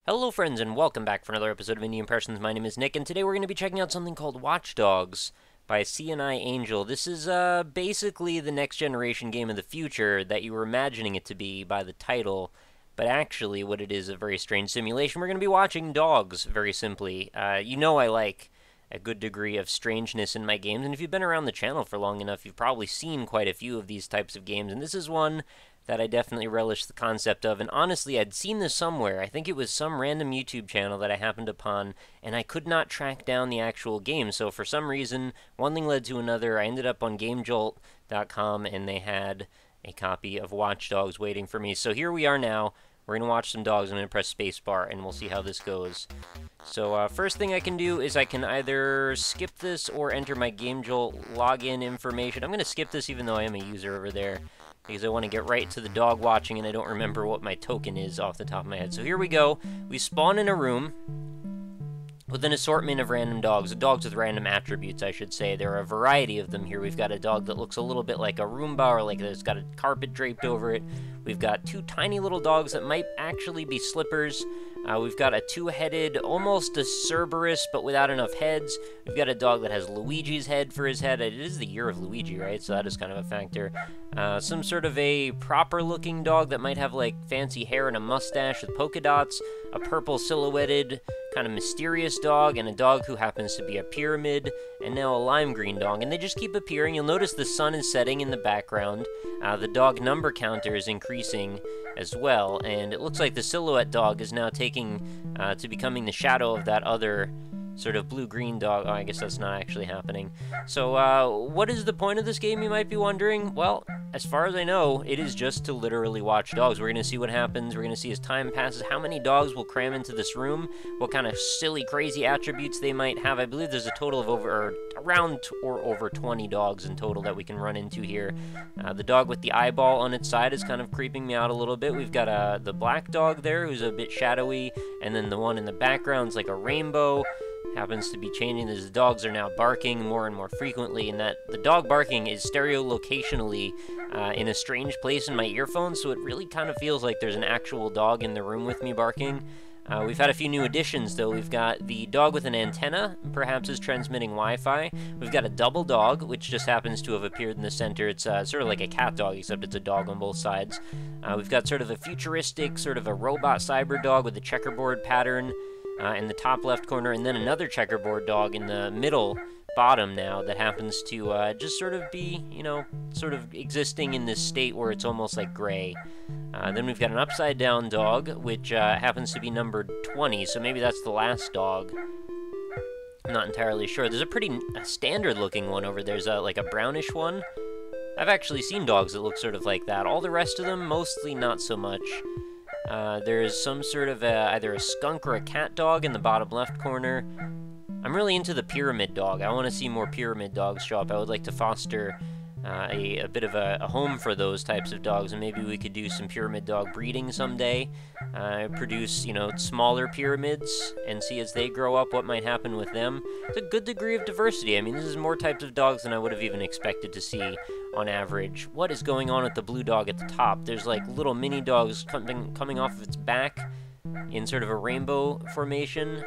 Hello friends and welcome back for another episode of Indie Impressions. My name is Nick and today we're going to be checking out something called Watch Dogs by CNI Angel. This is basically the next generation game of the future that you were imagining it to be by the title, but actually what it is a very strange simulation. We're going to be watching dogs, very simply. You know I like a good degree of strangeness in my games, and if you've been around the channel for long enough, you've probably seen quite a few of these types of games, and this is one that I definitely relish the concept of, and honestly, I'd seen this somewhere. I think it was some random YouTube channel that I happened upon, and I could not track down the actual game, so for some reason, one thing led to another. I ended up on GameJolt.com, and they had a copy of Watch Dogs waiting for me. So here we are now. We're going to watch some dogs. I'm going to press spacebar, and we'll see how this goes. So first thing I can do is I can either skip this or enter my GameJolt login information. I'm going to skip this even though I am a user over there, because I want to get right to the dog watching, and I don't remember what my token is off the top of my head. So here we go. We spawn in a room with an assortment of random dogs with random attributes, I should say. There are a variety of them here. We've got a dog that looks a little bit like a Roomba, or like it's got a carpet draped over it. We've got two tiny little dogs that might actually be slippers. We've got a two-headed, almost a Cerberus, but without enough heads. We've got a dog that has Luigi's head for his head. It is the year of Luigi, right? So that is kind of a factor. Some sort of a proper-looking dog that might have, like, fancy hair and a mustache with polka dots. A purple silhouetted, kind of mysterious dog, and a dog who happens to be a pyramid, and now a lime green dog. And they just keep appearing. You'll notice the sun is setting in the background. The dog number counter is increasing as well, and it looks like the silhouette dog is now taking to becoming the shadow of that other sort of blue-green dog. Oh, I guess that's not actually happening. So, what is the point of this game, you might be wondering? Well, as far as I know, it is just to literally watch dogs. We're going to see what happens. We're going to see as time passes how many dogs will cram into this room, what kind of silly, crazy attributes they might have. I believe there's a total of around over 20 dogs in total that we can run into here. The dog with the eyeball on its side is kind of creeping me out a little bit. We've got the black dog there who's a bit shadowy, and then the one in the background is like a rainbow. Happens to be changing as the dogs are now barking more and more frequently, and that the dog barking is stereo-locationally in a strange place in my earphones, so it really kind of feels like there's an actual dog in the room with me barking. We've had a few new additions, though. We've got the dog with an antenna, perhaps is transmitting Wi-Fi. We've got a double dog, which just happens to have appeared in the center. It's sort of like a cat dog, except it's a dog on both sides. We've got sort of a futuristic, sort of a robot cyber dog with a checkerboard pattern in the top left corner, and then another checkerboard dog in the middle bottom now that happens to just sort of be, you know, sort of existing in this state where it's almost like gray. Then we've got an upside down dog, which happens to be numbered 20, so maybe that's the last dog. I'm not entirely sure. There's a pretty standard looking one over there. There's like a brownish one. I've actually seen dogs that look sort of like that. All the rest of them, mostly not so much. There is some sort of either a skunk or a cat dog in the bottom left corner. I'm really into the pyramid dog. I want to see more pyramid dogs show up. I would like to foster a bit of a home for those types of dogs, and maybe we could do some pyramid dog breeding someday. Produce, you know, smaller pyramids and see as they grow up what might happen with them. It's a good degree of diversity. I mean, this is more types of dogs than I would have even expected to see on average. What is going on with the blue dog at the top? There's like little mini dogs coming off of its back in sort of a rainbow formation.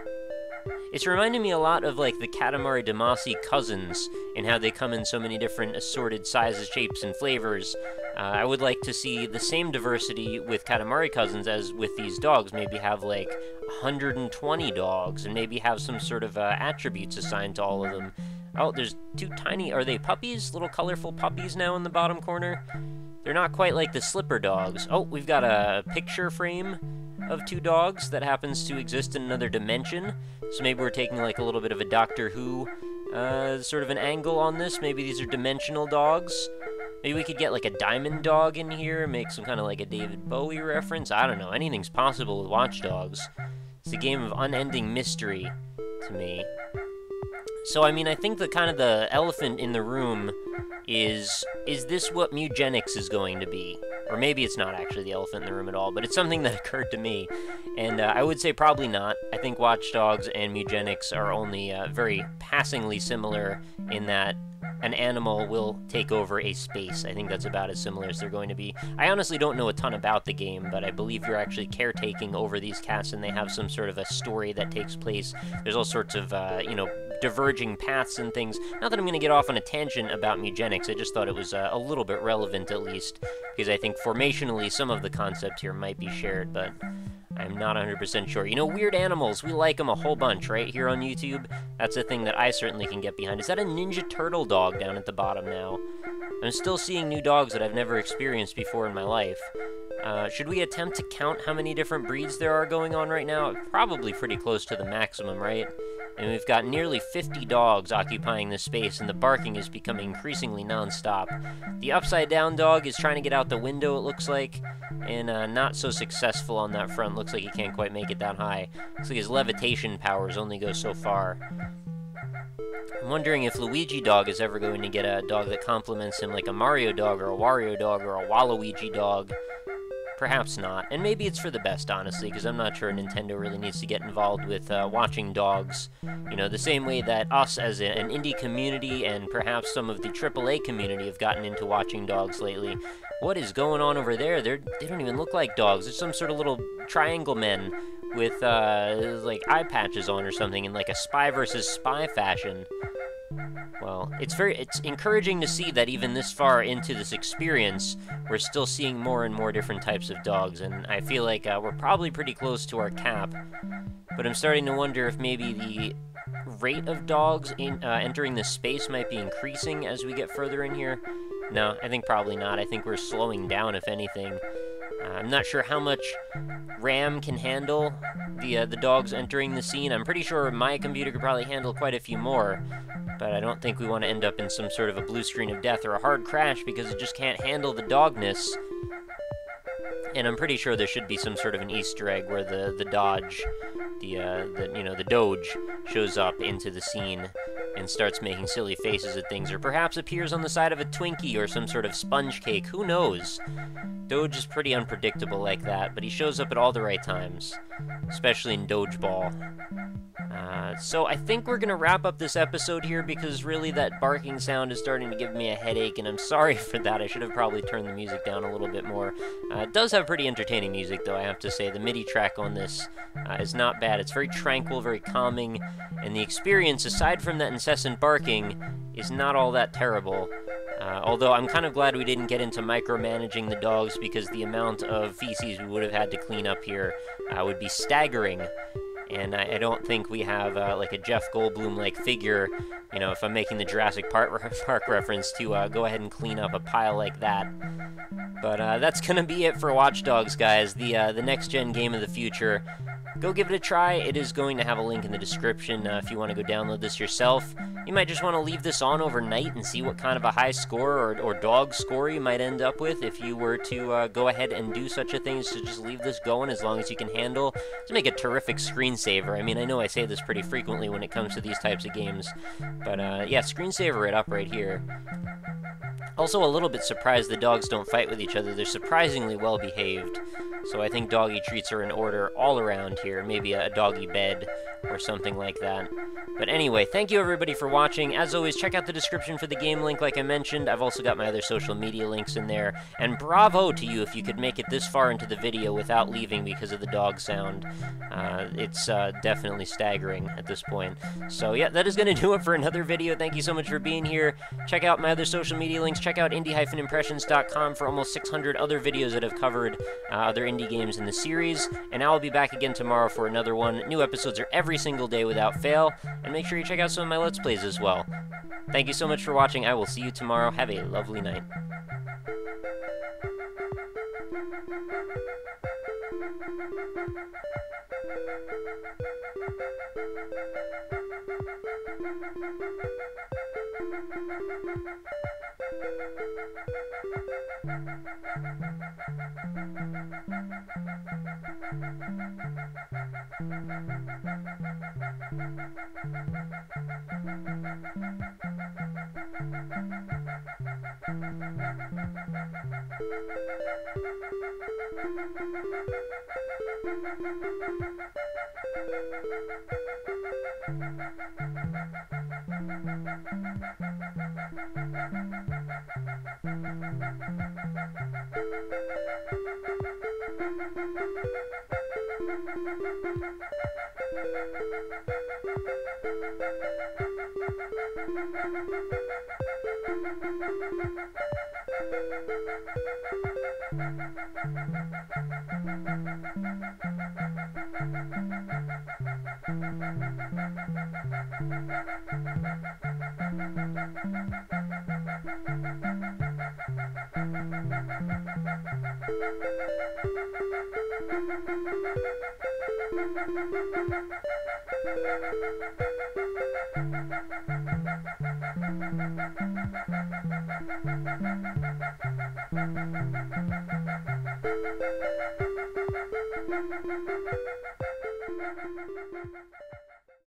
It's reminding me a lot of like the Katamari Damacy cousins and how they come in so many different assorted sizes, shapes, and flavors. I would like to see the same diversity with Katamari cousins as with these dogs. Maybe have like 120 dogs and maybe have some sort of attributes assigned to all of them. Oh, there's two tiny, are they puppies? Little colorful puppies now in the bottom corner? They're not quite like the slipper dogs. Oh, we've got a picture frame of two dogs that happens to exist in another dimension. So maybe we're taking like a little bit of a Doctor Who sort of an angle on this. Maybe these are dimensional dogs. Maybe we could get like a diamond dog in here, make some kind of like a David Bowie reference. I don't know, anything's possible with Watch Dogs. It's a game of unending mystery to me. So, I mean, I think the kind of the elephant in the room is this what Mugenics is going to be? Or maybe it's not actually the elephant in the room at all, but it's something that occurred to me. And I would say probably not. I think Watch Dogs and Mugenics are only very passingly similar in that an animal will take over a space. I think that's about as similar as they're going to be. I honestly don't know a ton about the game, but I believe you're actually caretaking over these cats, and they have some sort of a story that takes place. There's all sorts of, diverging paths and things. Not that I'm going to get off on a tangent about Mugenics, I just thought it was a little bit relevant at least, because I think formationally some of the concepts here might be shared, but I'm not 100% sure. Weird animals, we like them a whole bunch, right, here on YouTube? That's a thing that I certainly can get behind. Is that a Ninja Turtle dog down at the bottom now? I'm still seeing new dogs that I've never experienced before in my life. Should we attempt to count how many different breeds there are going on right now? Probably pretty close to the maximum, right? And we've got nearly 50 dogs occupying this space, and the barking is becoming increasingly non-stop. The upside-down dog is trying to get out the window, it looks like, and not so successful on that front. Looks like he can't quite make it that high. Looks like his levitation powers only go so far. I'm wondering if Luigi Dog is ever going to get a dog that complements him, like a Mario Dog or a Wario Dog or a Waluigi Dog. Perhaps not, and maybe it's for the best, honestly, because I'm not sure Nintendo really needs to get involved with watching dogs. The same way that us as an indie community and perhaps some of the AAA community have gotten into watching dogs lately. What is going on over there? They don't even look like dogs. There's some sort of little triangle men with, like, eye patches on or something in, like, a spy versus spy fashion. Well, it's encouraging to see that even this far into this experience, we're still seeing more and more different types of dogs, and I feel like we're probably pretty close to our cap. But I'm starting to wonder if maybe the rate of dogs entering this space might be increasing as we get further in here. No, I think probably not. I think we're slowing down, if anything. I'm not sure how much RAM can handle the dogs entering the scene. I'm pretty sure my computer could probably handle quite a few more, but I don't think we want to end up in some sort of a blue screen of death or a hard crash because it just can't handle the dogness. And I'm pretty sure there should be some sort of an Easter egg where the Doge shows up into the scene and starts making silly faces at things, or perhaps appears on the side of a Twinkie or some sort of sponge cake. Who knows? Doge is pretty unpredictable like that, but he shows up at all the right times, especially in Dodgeball. So I think we're going to wrap up this episode here because really that barking sound is starting to give me a headache, and I'm sorry for that. I should have probably turned the music down a little bit more. It does have pretty entertaining music, though, I have to say. The MIDI track on this is not bad. It's very tranquil, very calming, and the experience, aside from that incessant barking, is not all that terrible. Although I'm kind of glad we didn't get into micromanaging the dogs because the amount of feces we would have had to clean up here would be staggering. And I don't think we have, like, a Jeff Goldblum-like figure, if I'm making the Jurassic Park reference, to go ahead and clean up a pile like that. But that's going to be it for Watch Dogs, guys, the next-gen game of the future. Go give it a try. It is going to have a link in the description if you want to go download this yourself. You might just want to leave this on overnight and see what kind of a high score or dog score you might end up with if you were to go ahead and do such a thing as to just leave this going as long as you can handle. To make a terrific screensaver. I mean, I know I say this pretty frequently when it comes to these types of games, but yeah, screensaver it up right here. Also a little bit surprised the dogs don't fight with each other. They're surprisingly well behaved. So I think doggy treats are in order all around here. Maybe a doggy bed or something like that. But anyway, thank you everybody for watching. As always, check out the description for the game link like I mentioned. I've also got my other social media links in there. And bravo to you if you could make it this far into the video without leaving because of the dog sound. It's definitely staggering at this point. So yeah, that is going to do it for another video. Thank you so much for being here. Check out my other social media links. Check out indie-impressions.com for almost 600 other videos that have covered other indie games in the series. And I will be back again tomorrow for another one. New episodes are every single day without fail. And make sure you check out some of my Let's Plays as well. Thank you so much for watching. I will see you tomorrow. Have a lovely night.